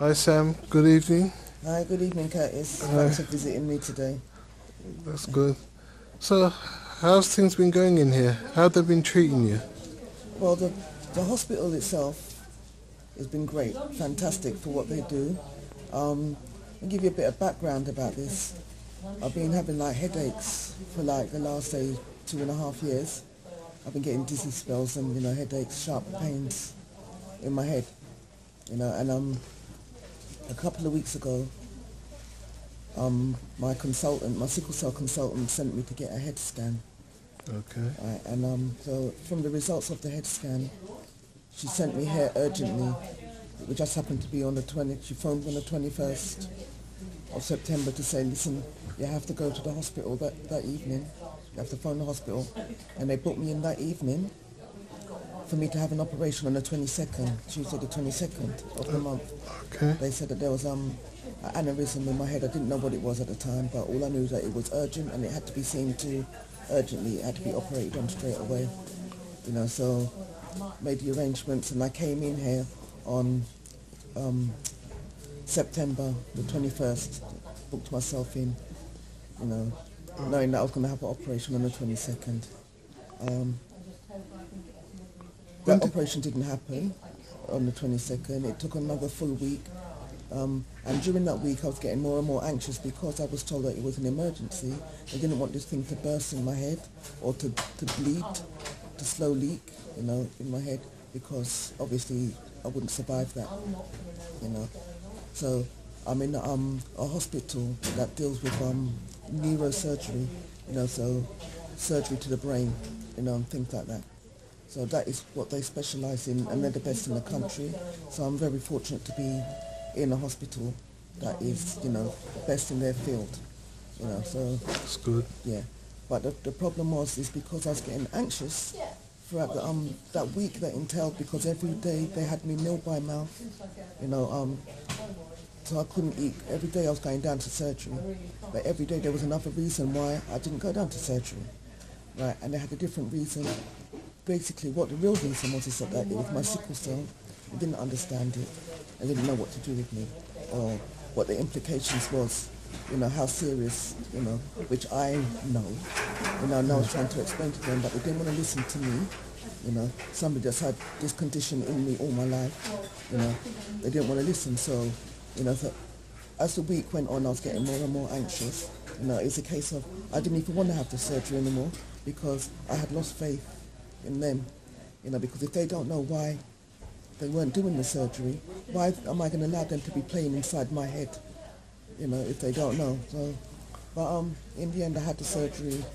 Hi Sam, good evening. Hi, good evening, Curtis. Hi, Thanks for visiting me today. that's good. So, how's things been going in here? How they been treating you? Well, the hospital itself has been great, fantastic for what they do. I'll give you a bit of background about this. I've been having like headaches for like the last, say, 2.5 years. I've been getting dizzy spells and, headaches, sharp pains in my head, and a couple of weeks ago, my sickle cell consultant sent me to get a head scan. Okay. Right, and so from the results of the head scan, she sent me here urgently, which just happened to be on the 20th. She phoned me on the 21st of September to say, listen, you have to go to the hospital that evening. You have to phone the hospital. And they booked me in that evening for me to have an operation on the 22nd, Tuesday the 22nd of the month. Okay. They said that there was an aneurysm in my head. I didn't know what it was at the time, but all I knew was that it was urgent and it had to be seen to urgently. It had to be operated on straight away. So made the arrangements and I came in here on September the 21st, booked myself in, knowing that I was going to have an operation on the 22nd. That operation didn't happen on the 22nd. It took another full week. And during that week I was getting more and more anxious because I was told that it was an emergency. They didn't want this thing to burst in my head or to bleed, to slow leak, in my head, because obviously I wouldn't survive that, So I'm in a hospital that deals with neurosurgery, so surgery to the brain, and things like that. So that is what they specialise in, and they're the best in the country. So I'm very fortunate to be in a hospital that is, best in their field, So That's good. yeah, but the problem is because I was getting anxious throughout that week that entailed, because every day they had me meal by mouth, so I couldn't eat. Every day I was going down to surgery, but every day there was another reason why I didn't go down to surgery, right? And they had a different reason. Basically, what the real reason was is that it was my sickle cell. I didn't understand it. I didn't know what to do with me, or what the implications was, how serious, which I know. I was trying to explain to them, but they didn't want to listen to me. Somebody that's had this condition in me all my life, they didn't want to listen. So, so as the week went on, I was getting more and more anxious. It was a case of I didn't even want to have the surgery anymore because I had lost faith in them, because if they don't know why they weren't doing the surgery, why am I going to allow them to be playing inside my head, if they don't know? So, but in the end I had the surgery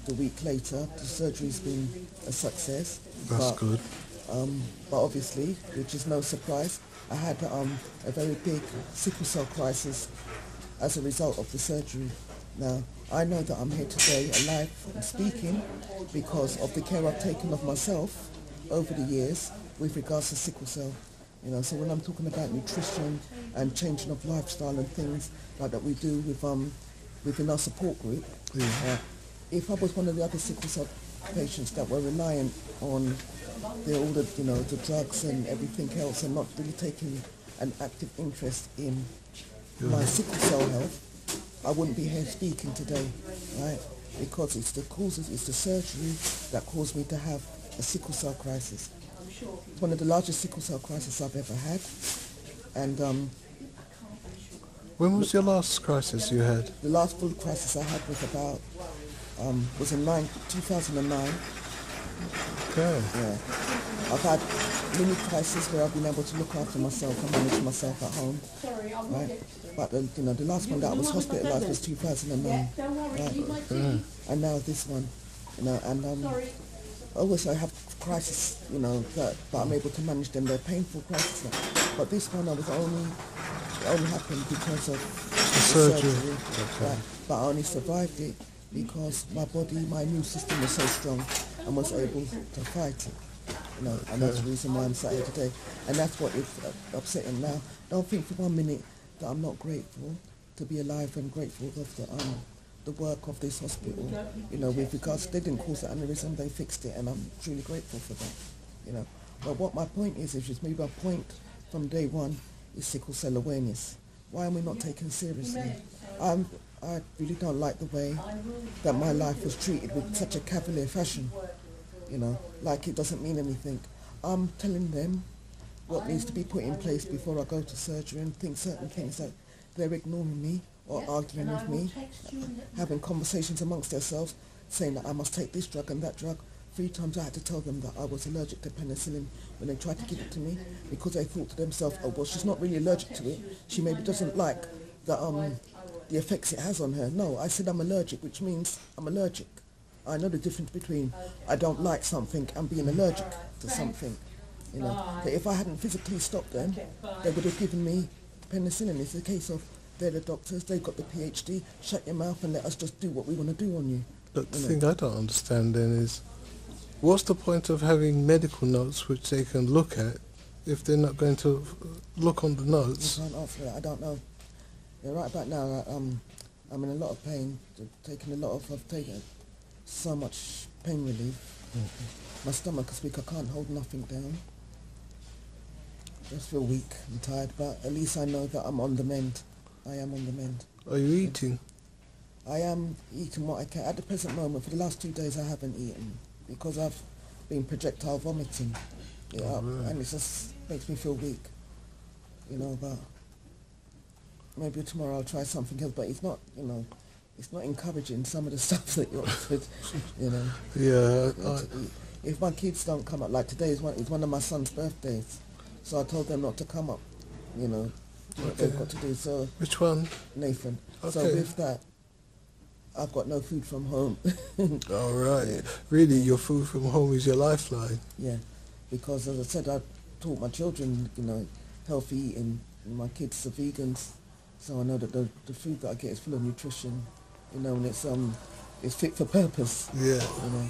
the week later. The surgery's been a success. That's good. But obviously, which is no surprise, I had a very big sickle cell crisis as a result of the surgery. Now, I know that I'm here today alive and speaking because of the care I've taken of myself over the years with regards to sickle cell. So when I'm talking about nutrition and changing of lifestyle and things like that we do within our support group, if I was one of the other sickle cell patients that were reliant on all the drugs and everything else and not really taking an active interest in my sickle cell health, I wouldn't be here speaking today, right? Because it's the surgery that caused me to have a sickle cell crisis. One of the largest sickle cell crises I've ever had. And When was your last crisis you had? the last full crisis I had was in 2009. Okay. Yeah. I've had many crises where I've been able to look after myself and manage myself at home, right? But the last one that I was hospitalised was 2009, right? And now this one, and I also have crises, but I'm able to manage them. They're painful crises, but this one it only happened because of the surgery. Okay. Right? But I only survived it because my immune system was so strong and was able to fight it. And that's the reason why I'm sat here today. And that's what is upsetting now. Don't think for 1 minute that I'm not grateful to be alive and grateful of the work of this hospital. With regards, they didn't cause the aneurysm, they fixed it, and I'm truly grateful for that. But what my point is just maybe my point from day one is sickle cell awareness. Why are we not taken seriously? I really don't like the way that my life was treated with such a cavalier fashion, you know, like it doesn't mean anything. I'm telling them what needs to be put in place before I go to surgery, and think certain things that they're ignoring me or arguing with me, having conversations amongst themselves, saying that I must take this drug and that drug. 3 times I had to tell them that I was allergic to penicillin when they tried to give it to me, because they thought to themselves, oh, well, she's not really allergic to it. She maybe doesn't like the effects it has on her. No, I said I'm allergic, which means I'm allergic. I know the difference between I don't like something and being allergic to something. You know, but if I hadn't physically stopped them, they would have given me penicillin. It's a case of they're the doctors, they've got the PhD, shut your mouth and let us just do what we want to do on you. But the thing I don't understand then is, what's the point of having medical notes which they can look at if they're not going to look on the notes? You can't answer that, I don't know. Yeah, right about now, I'm in a lot of pain. I've taken so much pain relief. Mm-hmm. My stomach is weak, I can't hold nothing down. I just feel weak and tired, but at least I know that I'm on the mend. I am on the mend. Are you eating? I am eating what I can. At the present moment, for the last 2 days I haven't eaten because I've been projectile vomiting it up, and it just makes me feel weak, you know, but maybe tomorrow I'll try something else, but it's not, you know, it's not encouraging some of the stuff that you're offered, you know. Yeah. If my kids don't come up, like today is one of my son's birthdays, so I told them not to come up, you know, do what they've got to do. So which one? Nathan. Okay. So with that, I've got no food from home. All right. Yeah. Really, your food from home is your lifeline. Yeah, because as I said, I taught my children, you know, healthy eating. And my kids are vegans, so I know that the food that I get is full of nutrition, you know, and it's fit for purpose. Yeah. You know.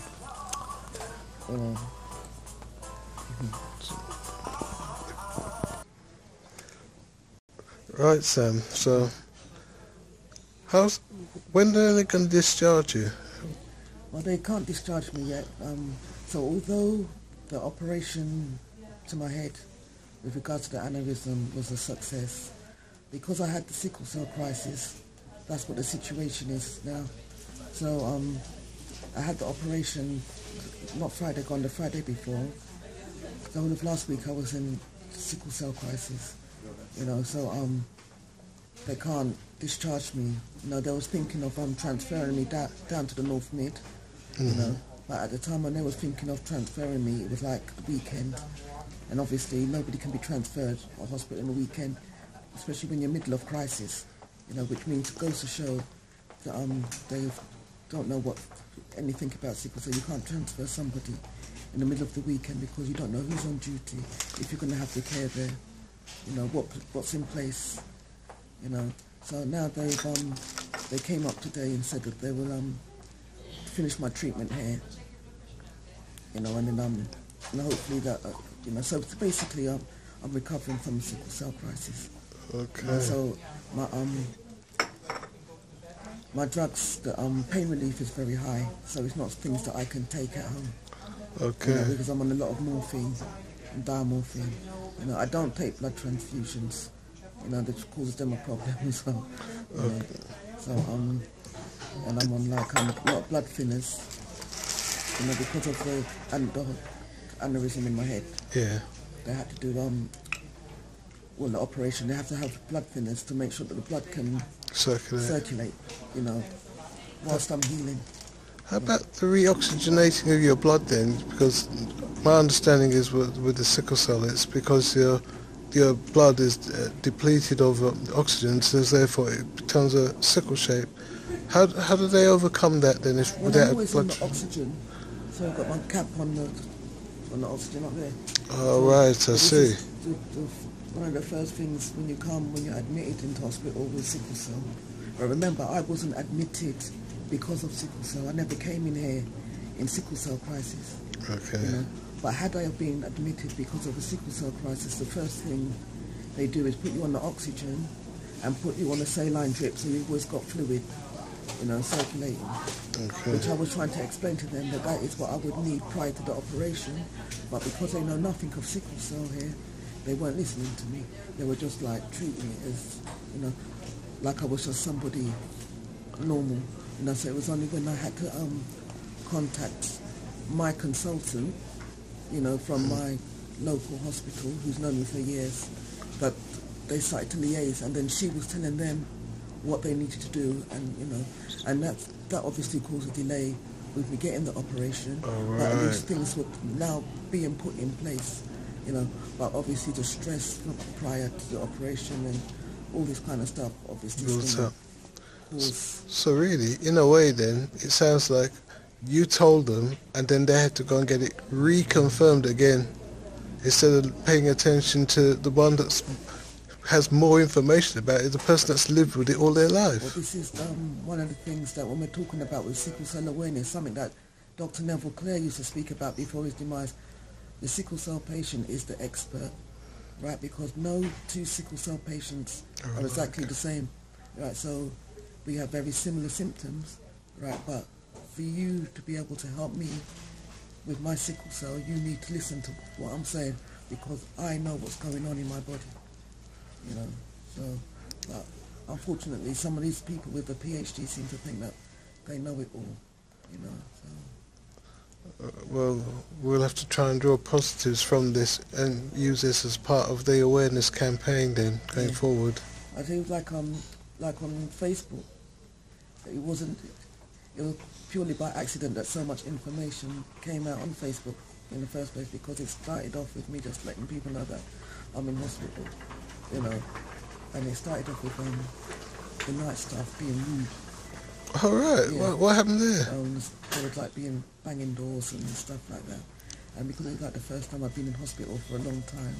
You know. Right, Sam. So, when are they going to discharge you? Well, they can't discharge me yet. So although the operation to my head with regards to the aneurysm was a success, because I had the sickle cell crisis, that's what the situation is now. So I had the operation, not Friday gone, the Friday before. The whole of last week I was in sickle cell crisis, you know, so they can't discharge me. You know, they was thinking of transferring me down to the North Mid, you know, but at the time when they was thinking of transferring me, it was like the weekend, and obviously nobody can be transferred to a hospital in the weekend, especially when you're in the middle of crisis, you know, which means it goes to show that they don't know anything about sickle cell. You can't transfer somebody in the middle of the weekend because you don't know who's on duty, if you're going to have the care there, you know, what's in place, you know. So now they came up today and said that they will finish my treatment here, you know, and then and hopefully that you know. So basically, I'm recovering from the sickle cell crisis. Okay. You know, so my drugs, the pain relief is very high, so it's not things that I can take at home. Okay. You know, because I'm on a lot of morphine and diamorphine. You know, I don't take blood transfusions. You know, that causes them a problem as well. You know. So and I'm on like a lot of blood thinners. You know, because of the aneurysm in my head. Yeah. They had to do the operation. They have to have blood thinners to make sure that the blood can circulate. You know, whilst I'm healing. How about the reoxygenating of your blood then? Because my understanding is with the sickle cell, it's because your blood is depleted of oxygen, so therefore it becomes a sickle shape. How do they overcome that then? Without I'm always on the oxygen, so I've got my cap on the oxygen up there. Oh, right, I see. One of the first things when you're admitted into hospital with sickle cell. But remember, I wasn't admitted because of sickle cell. I never came in here in sickle cell crisis. Okay. You know? But had I have been admitted because of a sickle cell crisis, the first thing they do is put you on the oxygen and put you on a saline drip, so you've always got fluid, you know, circulating. Okay. Which I was trying to explain to them that is what I would need prior to the operation. But because they know nothing of sickle cell here, They weren't listening to me. They were just like treating it as, like I was just somebody normal. So it was only when I had to contact my consultant, from my local hospital, who's known me for years, that they started to liaise, and then she was telling them what they needed to do, and that obviously caused a delay with me getting the operation. But at least things were now being put in place, but obviously the stress prior to the operation and all this kind of stuff obviously built up. caused. So really, in a way then, it sounds like you told them and then they had to go and get it reconfirmed again, instead of paying attention to the one that has more information about it, the person that's lived with it all their life. Well, this is one of the things that when we're talking about with sickle cell awareness, something that Dr. Neville Clare used to speak about before his demise. The sickle cell patient is the expert, right? Because no two sickle cell patients are exactly the same, right? So we have very similar symptoms, right? But for you to be able to help me with my sickle cell, you need to listen to what I'm saying, because I know what's going on in my body, So, but unfortunately, some of these people with a PhD seem to think that they know it all, So. Well, we'll have to try and draw positives from this and use this as part of the awareness campaign then, going forward. I think like on Facebook, it was purely by accident that so much information came out on Facebook in the first place, because it started off with me just letting people know that I'm in hospital, and it started off with the night staff being rude. All right. Yeah. What happened there? They would like banging doors and stuff like that. And because it was like the first time I've been in hospital for a long time,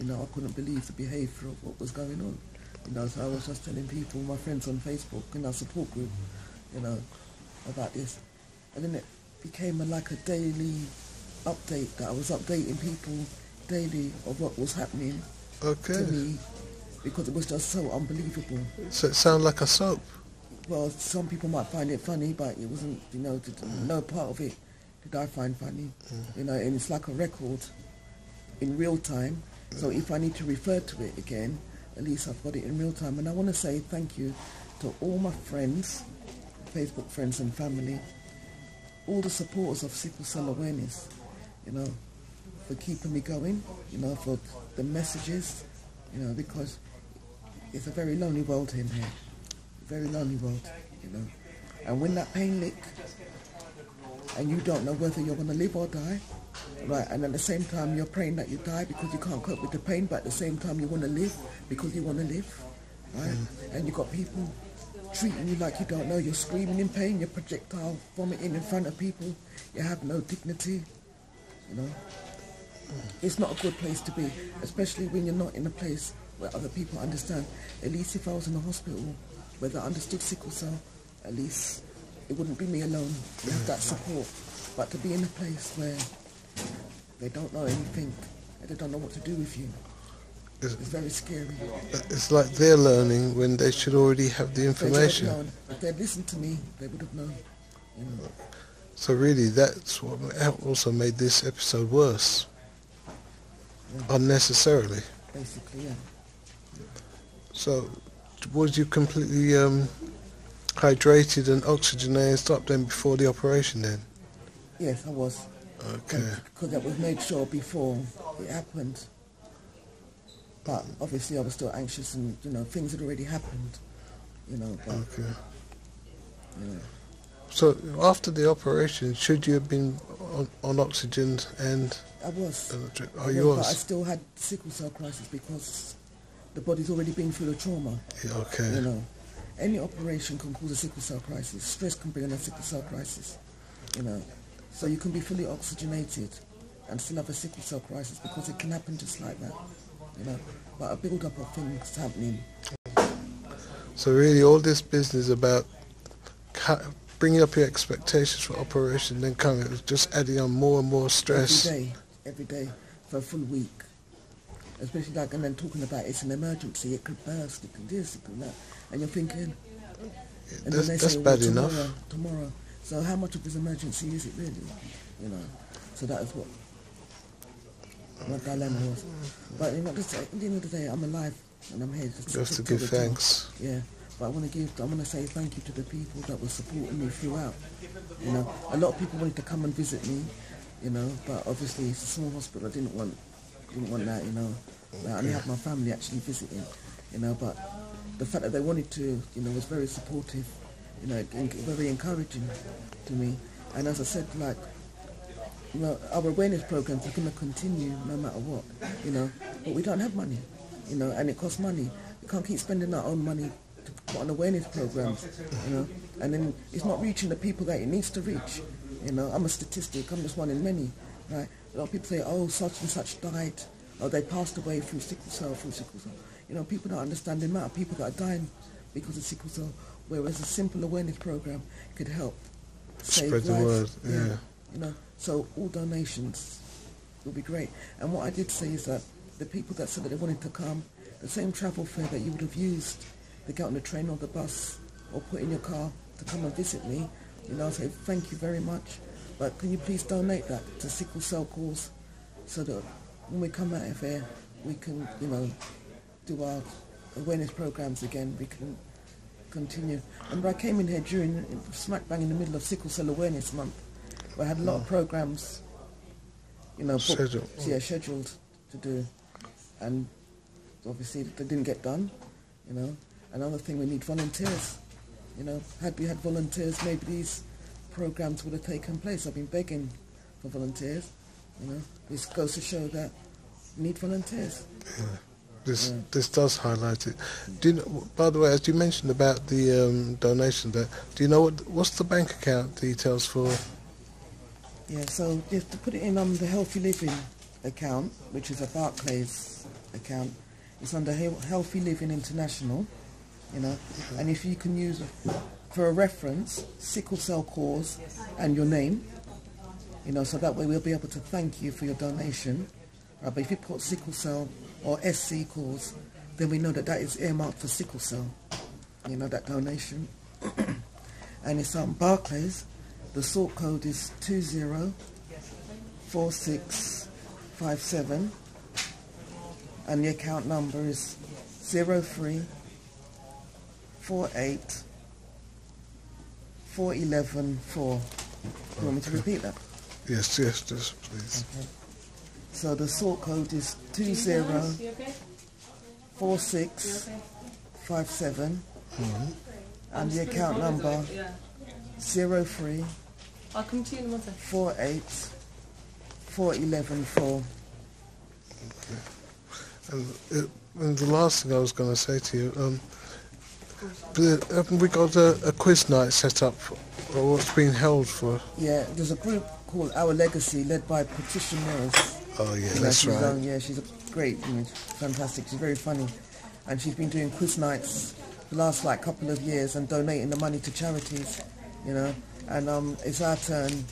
I couldn't believe the behaviour of what was going on. So I was just telling people, my friends on Facebook, in our support group, about this. And then it became like a daily update, that I was updating people daily of what was happening to me, because it was just so unbelievable. So it sounded like a soap? Well, some people might find it funny, but it wasn't, no part of it did I find funny. And it's like a record in real time. So if I need to refer to it again, at least I've got it in real time. And I want to say thank you to all my friends, Facebook friends and family, all the supporters of sickle cell awareness, for keeping me going, for the messages, because it's a very lonely world in here. Very lonely world, And when that pain lick, and you don't know whether you're going to live or die, right? And at the same time you're praying that you die because you can't cope with the pain, but at the same time you want to live because you want to live, right? And you've got people treating you like you don't know. You're screaming in pain, you're projectile vomiting in front of people, you have no dignity, It's not a good place to be, especially when you're not in a place where other people understand. At least if I was in a hospital where I understood sickle cell, at least it wouldn't be me alone. You have that support. But to be in a place where they don't know anything, and they don't know what to do with you, it's very scary. It's like they're learning when they should already have the information. If they'd listened to me, they would have known. So really, that's what also made this episode worse. Unnecessarily. Basically, yeah. So, was you completely hydrated and oxygenated up then before the operation then? Yes, I was. Okay. Because that was made sure before it happened. But obviously I was still anxious, and things had already happened. But, okay. So after the operation, should you have been on oxygen and? I was. You was? But I still had sickle cell crisis because the body's already been through the trauma. Yeah, okay. Any operation can cause a sickle cell crisis. Stress can bring on a sickle cell crisis. So you can be fully oxygenated and still have a sickle cell crisis, because it can happen just like that. But a build-up of things happening. So really, all this business about bringing up your expectations for operation, then coming, it was just adding on more and more stress. Every day, for a full week. Especially and then talking about it's an emergency, it could burst, it could this, it could that. And you're thinking, and then they say, bad enough. Tomorrow. So how much of this emergency is it really? So that is what. my dilemma was. But you know, at the end of the day, I'm alive and I'm here. You have to give thanks. Yeah, but I want to say thank you to the people that were supporting me throughout. You know, a lot of people wanted to come and visit me, you know, but obviously it's a small hospital. I didn't want that, you know. I only had my family actually visiting, you know, but the fact that they wanted to, you know, was very supportive, you know, and very encouraging to me. And as I said, like, you know, our awareness programs are going to continue no matter what, you know, but we don't have money, you know, and it costs money. We can't keep spending our own money to put on awareness programs, you know, and then it's not reaching the people that it needs to reach, you know. I'm a statistic, I'm just one in many, right? A lot of people say, oh, such and such died, or they passed away through sickle cell. You know, people don't understand the amount of people that are dying because of sickle cell, whereas a simple awareness program could help save lives. Spread the word, yeah. You know, so all donations will be great. And what I did say is that the people that said that they wanted to come, the same travel fare that you would have used to get on the train or the bus or put in your car to come and visit me, you know, I say thank you very much, but can you please donate that to sickle cell cause so that when we come out of here, we can, you know, do our awareness programs again, we can continue. And I came in here during, smack bang in the middle of Sickle Cell Awareness Month, where I had a lot of programs, you know, scheduled to do, and obviously they didn't get done, you know. Another thing, we need volunteers, you know. Had we had volunteers, maybe these programs would have taken place. I've been begging for volunteers, you know. This goes to show that we need volunteers. Yeah. This does highlight it. Do you know, by the way, as you mentioned about the donation there, do you know what's the bank account details for? Yeah, so you have to put it in the Healthy Living account, which is a Barclays account. It's under Healthy Living International, you know. And if you can use, for a reference, sickle cell cause and your name, you know, so that way we'll be able to thank you for your donation. But if you put sickle cell or SC cause, then we know that that is earmarked for sickle cell, you know, that donation. And it's Barclays. The sort code is 204657, and the account number is 0348411 4. You want me to repeat that? Yes, please. Okay. So the sort code is 204657, and the account number 0348411 4. And the last thing I was going to say to you, haven't we got a quiz night set up, or what's been held for? Yeah, there's a group called Our Legacy, led by Patricia Mills. Oh yeah, that's right. Yeah, she's a great, fantastic. She's very funny, and she's been doing quiz nights the last couple of years and donating the money to charities, you know. And it's our turn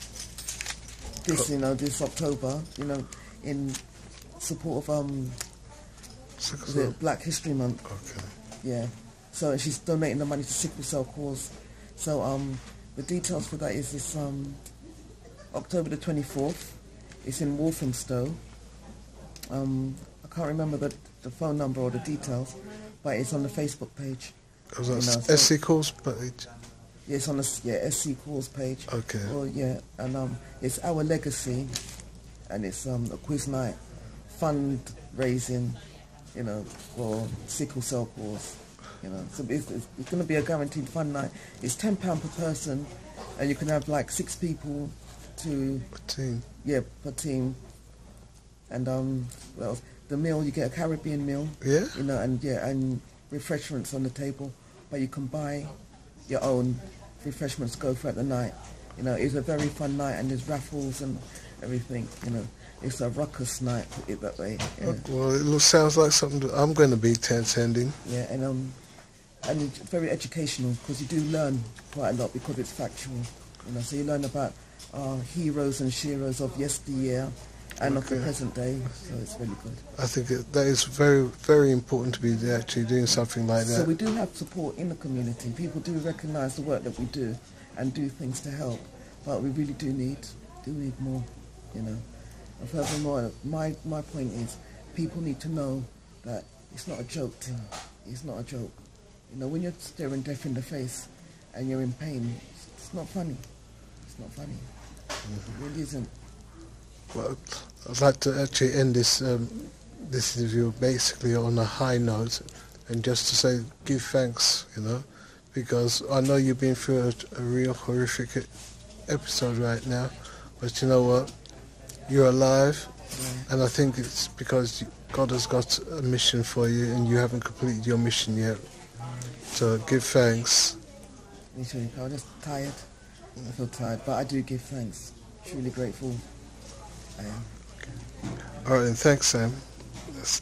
this October, you know, in support of the Black History Month. Okay. Yeah. So she's donating the money to sickle cell cause. So the details for that is this October the 24th. It's in Walthamstow. I can't remember the phone number or the details, but it's on the Facebook page. Oh, that's SC Calls page? Yeah, it's on the SC Calls page. Okay. Well, yeah, and it's Our Legacy, and it's a quiz night, fundraising, you know, for sickle cell cause. You know, so it's going to be a guaranteed fun night. It's £10 per person, and you can have 6 people to... Per team. Yeah, per team. And well, the meal, you get a Caribbean meal. Yeah. You know, and refreshments on the table, but you can buy your own refreshments to go throughout the night. You know, it's a very fun night, and there's raffles and everything. You know, it's a ruckus night, put it that way. Yeah. Well, it sounds like something that I'm going to be attending. Yeah, and it's very educational, because you do learn quite a lot because it's factual. You know, so you learn about heroes and sheroes of yesteryear and of the present day. So it's really good. I think that is very, very important to be actually doing something like that. So we do have support in the community. People do recognise the work that we do and do things to help, but we really do need more. You know, And furthermore, my point is, people need to know that it's not a joke thing. It's not a joke. You know, when you're staring death in the face and you're in pain, it's not funny. It's not funny. It really isn't. Well, I'd like to actually end this this interview basically on a high note, and just to say, give thanks, you know, because I know you've been through a real horrific episode right now, but you know what? You're alive, and I think it's because God has got a mission for you, and you haven't completed your mission yet. So give thanks. Me too. I'm just tired. I feel tired, but I do give thanks. Truly grateful. I am. All right, and thanks, Sam. That's